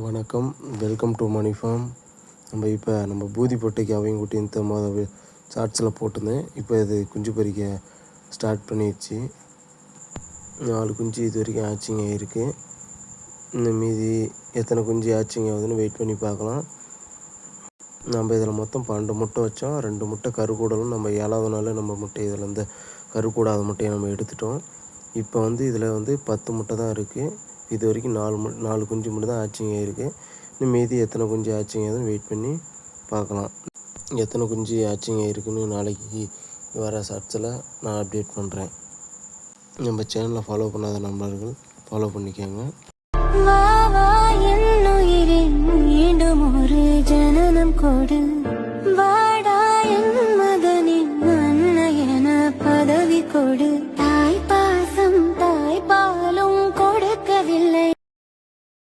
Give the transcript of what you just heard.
வணக்கம், welcome to money form. நம்ம பூதி பொட்டைக்கு அவங்க குட்டி இந்த ஷார்ட்ஸில் போட்டிருந்தேன். இப்போ இது குஞ்சு பொரிக்க ஸ்டார்ட் பண்ணிடுச்சு. 4 குஞ்சு இது வரைக்கும் ஆச்சிங் ஆகிருக்கு. இன்னும் மீதி எத்தனை குஞ்சு ஆச்சிங் ஆகுதுன்னு வெயிட் பண்ணி பார்க்கலாம். நம்ம இதில் மொத்தம் 12 முட்டை வச்சோம். 2 முட்டை கருக்கூடலும் நம்ம 7வது நாள் நம்ம முட்டை இதில் இந்த கருக்கூடாத முட்டையை நம்ம எடுத்துட்டோம். இப்போ இதில் 10 முட்டை தான் இருக்குது. இது வரைக்கும் 4 குஞ்சு மட்டும் தான் ஆச்சிங் ஆகிருக்கு. இன்னும் மீதி எத்தனை குஞ்சு ஆச்சிங் ஆகுதுன்னு வெயிட் பண்ணி பார்க்கலாம். எத்தனை குஞ்சு ஆச்சிங் ஆகிருக்குன்னு நாளைக்கு வர ஷார்ட்ஸில் நான் அப்டேட் பண்ணுறேன். நம்ம சேனலை ஃபாலோ பண்ணாத நண்பர்கள் ஃபாலோ பண்ணிக்கோங்க. மீண்டும் ஒரு ஜனனம் கொடு.